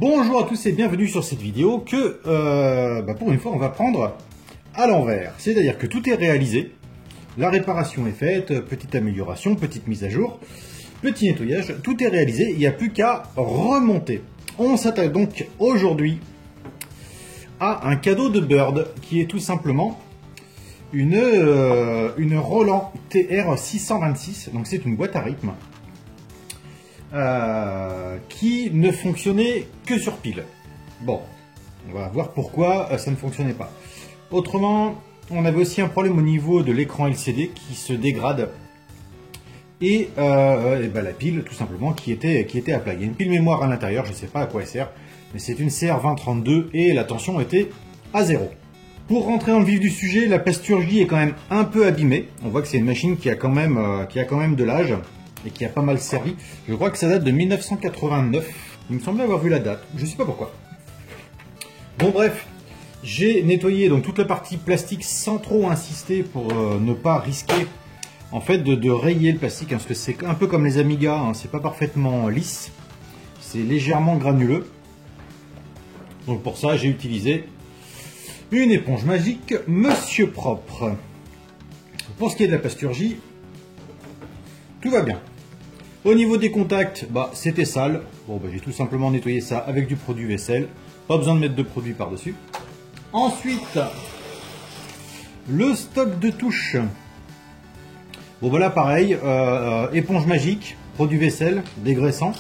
Bonjour à tous et bienvenue sur cette vidéo que, pour une fois, on va prendre à l'envers. C'est-à-dire que tout est réalisé, la réparation est faite, petite amélioration, petite mise à jour, petit nettoyage, tout est réalisé, il n'y a plus qu'à remonter. On s'attaque donc aujourd'hui à un cadeau de Bird qui est tout simplement une Roland TR626, donc c'est une boîte à rythme. Qui ne fonctionnait que sur pile. Bon, on va voir pourquoi ça ne fonctionnait pas. Autrement, on avait aussi un problème au niveau de l'écran LCD qui se dégrade. Et la pile, tout simplement, qui était à plat. Il y a une pile mémoire à l'intérieur, je ne sais pas à quoi elle sert, mais c'est une CR2032 et la tension était à 0. Pour rentrer dans le vif du sujet, la plasturgie est quand même un peu abîmée. On voit que c'est une machine qui a quand même de l'âge et qui a pas mal servi. Je crois que ça date de 1989. Il me semblait avoir vu la date. Je ne sais pas pourquoi. Bon bref, j'ai nettoyé donc toute la partie plastique sans trop insister pour ne pas risquer en fait de rayer le plastique, hein, parce que c'est un peu comme les Amiga, hein, c'est pas parfaitement lisse, c'est légèrement granuleux. Donc pour ça, j'ai utilisé une éponge magique Monsieur Propre. Pour ce qui est de la plasturgie, tout va bien. Au niveau des contacts, c'était sale. Bon, j'ai tout simplement nettoyé ça avec du produit vaisselle. Pas besoin de mettre de produit par-dessus. Ensuite, le stock de touches. Bon, voilà, pareil. Éponge magique, produit vaisselle, dégraissant.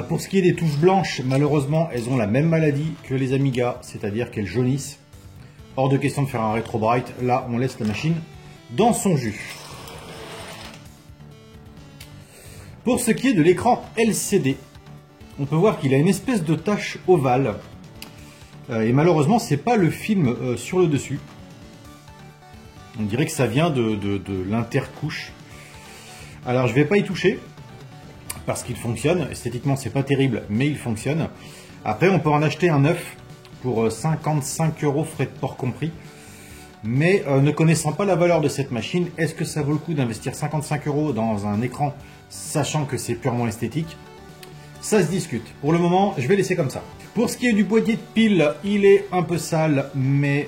Pour ce qui est des touches blanches, malheureusement, elles ont la même maladie que les Amiga, c'est-à-dire qu'elles jaunissent. Hors de question de faire un rétro bright. Là, on laisse la machine dans son jus. Pour ce qui est de l'écran LCD, on peut voir qu'il a une espèce de tache ovale. Et malheureusement, c'est pas le film sur le dessus. On dirait que ça vient de l'intercouche. Alors, je vais pas y toucher parce qu'il fonctionne. Esthétiquement, c'est pas terrible, mais il fonctionne. Après, on peut en acheter un neuf pour 55 €, frais de port compris. Mais ne connaissant pas la valeur de cette machine, est-ce que ça vaut le coup d'investir 55 € dans un écran, sachant que c'est purement esthétique? Ça se discute. Pour le moment, je vais laisser comme ça. Pour ce qui est du boîtier de pile, il est un peu sale, mais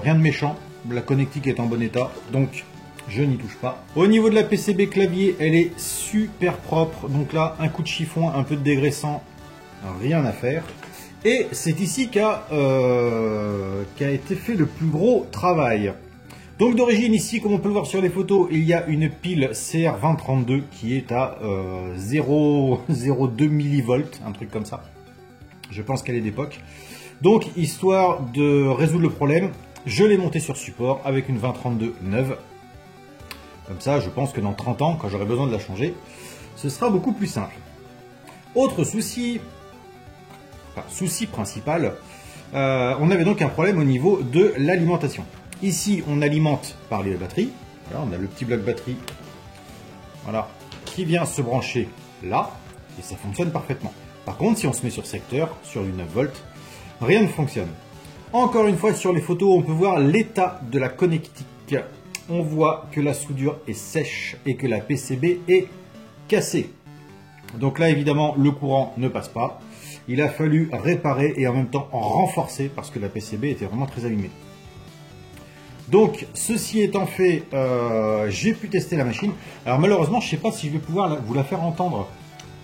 rien de méchant. La connectique est en bon état, donc je n'y touche pas. Au niveau de la PCB clavier, elle est super propre. Donc là, un coup de chiffon, un peu de dégraissant, rien à faire. Et c'est ici qu'a été fait le plus gros travail. Donc d'origine ici, comme on peut le voir sur les photos, il y a une pile CR2032 qui est à 0,02 mV, un truc comme ça. Je pense qu'elle est d'époque. Donc histoire de résoudre le problème, je l'ai montée sur support avec une 2032 neuve. Comme ça, je pense que dans 30 ans, quand j'aurai besoin de la changer, ce sera beaucoup plus simple. Autre souci... souci principal, on avait donc un problème au niveau de l'alimentation. Ici, on alimente par les batteries. Voilà, on a le petit bloc batterie, voilà, qui vient se brancher là, et ça fonctionne parfaitement. Par contre, si on se met sur secteur, sur du 9 volts, rien ne fonctionne. Encore une fois, sur les photos, on peut voir l'état de la connectique. On voit que la soudure est sèche et que la PCB est cassée. Donc là, évidemment, le courant ne passe pas. Il a fallu réparer et en même temps renforcer parce que la PCB était vraiment très abîmée. Donc, ceci étant fait, j'ai pu tester la machine. Alors malheureusement, je ne sais pas si je vais pouvoir vous la faire entendre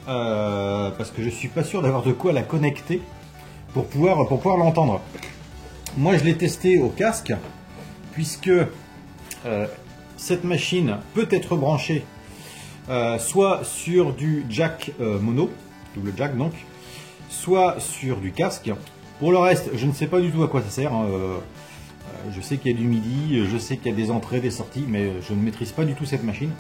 parce que je ne suis pas sûr d'avoir de quoi la connecter pour pouvoir l'entendre. Moi, je l'ai testé au casque puisque cette machine peut être branchée soit sur du jack mono, double jack donc, soit sur du casque. Pour le reste, je ne sais pas du tout à quoi ça sert. Je sais qu'il y a du MIDI, je sais qu'il y a des entrées, des sorties, mais je ne maîtrise pas du tout cette machine.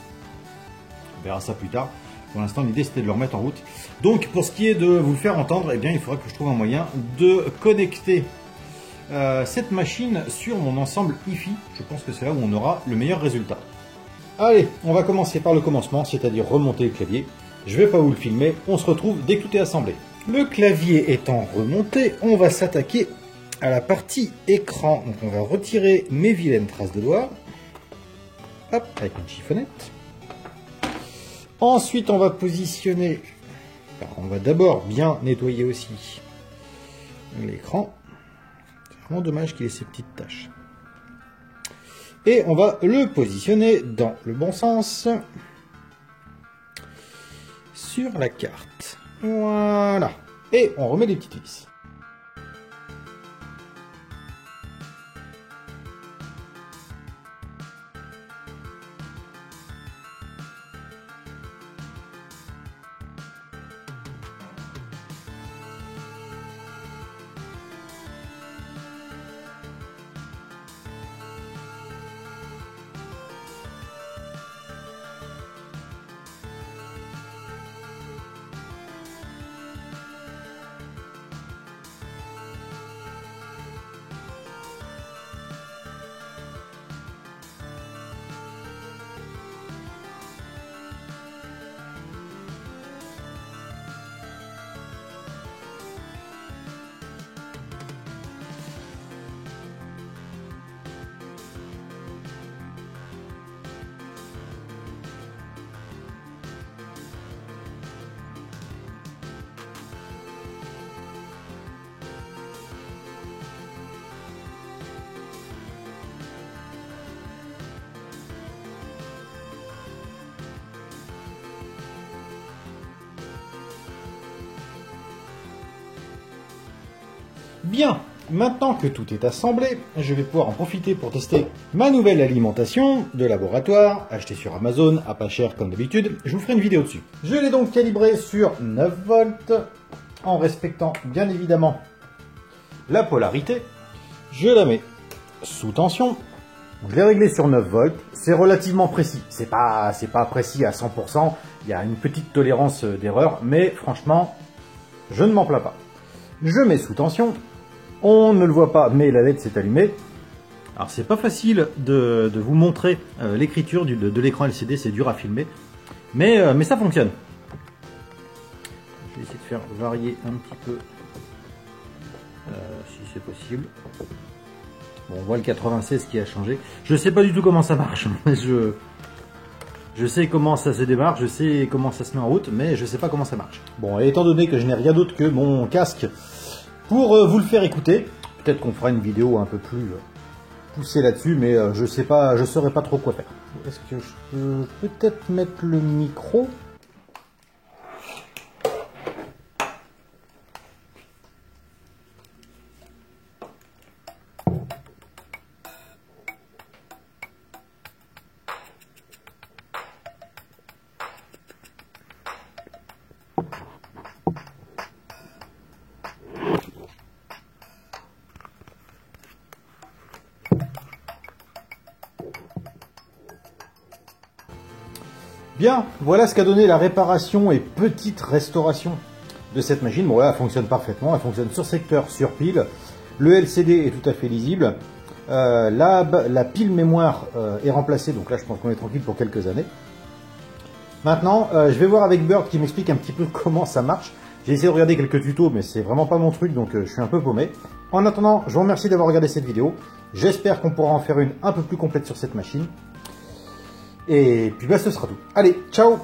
On verra ça plus tard. Pour l'instant, l'idée c'était de le remettre en route. Donc, pour ce qui est de vous le faire entendre, eh bien, il faudra que je trouve un moyen de connecter cette machine sur mon ensemble hi-fi. Je pense que c'est là où on aura le meilleur résultat. Allez, on va commencer par le commencement, c'est-à-dire remonter le clavier. Je ne vais pas vous le filmer, on se retrouve dès que tout est assemblé. Le clavier étant remonté, on va s'attaquer à la partie écran. Donc on va retirer mes vilaines traces de doigts. Hop, avec une chiffonnette. Ensuite, on va positionner. Alors, on va d'abord bien nettoyer aussi l'écran. C'est vraiment dommage qu'il ait ces petites taches. Et on va le positionner dans le bon sens sur la carte. Voilà. Et on remet les petites vis. Bien, maintenant que tout est assemblé, je vais pouvoir en profiter pour tester ma nouvelle alimentation de laboratoire, achetée sur Amazon, à pas cher comme d'habitude. Je vous ferai une vidéo dessus. Je l'ai donc calibrée sur 9 volts, en respectant bien évidemment la polarité. Je la mets sous tension. Je l'ai réglé sur 9 volts, c'est relativement précis. C'est pas précis à 100%, il y a une petite tolérance d'erreur, mais franchement, je ne m'en plains pas. Je mets sous tension. On ne le voit pas, mais la LED s'est allumée. Alors c'est pas facile de vous montrer l'écriture de l'écran LCD, c'est dur à filmer, mais ça fonctionne. Je vais essayer de faire varier un petit peu, si c'est possible. Bon, on voit le 96 qui a changé. Je sais pas du tout comment ça marche. Je sais comment ça se démarre, je sais comment ça se met en route, mais je sais pas comment ça marche. Bon, et étant donné que je n'ai rien d'autre que mon casque pour vous le faire écouter, peut-être qu'on fera une vidéo un peu plus poussée là-dessus, mais je sais pas, je saurais pas trop quoi faire. Est-ce que je peux peut-être mettre le micro ? Bien, voilà ce qu'a donné la réparation et petite restauration de cette machine. Bon là, elle fonctionne parfaitement, elle fonctionne sur secteur, sur pile. Le LCD est tout à fait lisible. La pile mémoire est remplacée, donc là je pense qu'on est tranquille pour quelques années. Maintenant, je vais voir avec Bird qui m'explique un petit peu comment ça marche. J'ai essayé de regarder quelques tutos, mais c'est vraiment pas mon truc, donc je suis un peu paumé. En attendant, je vous remercie d'avoir regardé cette vidéo. J'espère qu'on pourra en faire une un peu plus complète sur cette machine. Et puis bah, ce sera tout. Allez, ciao!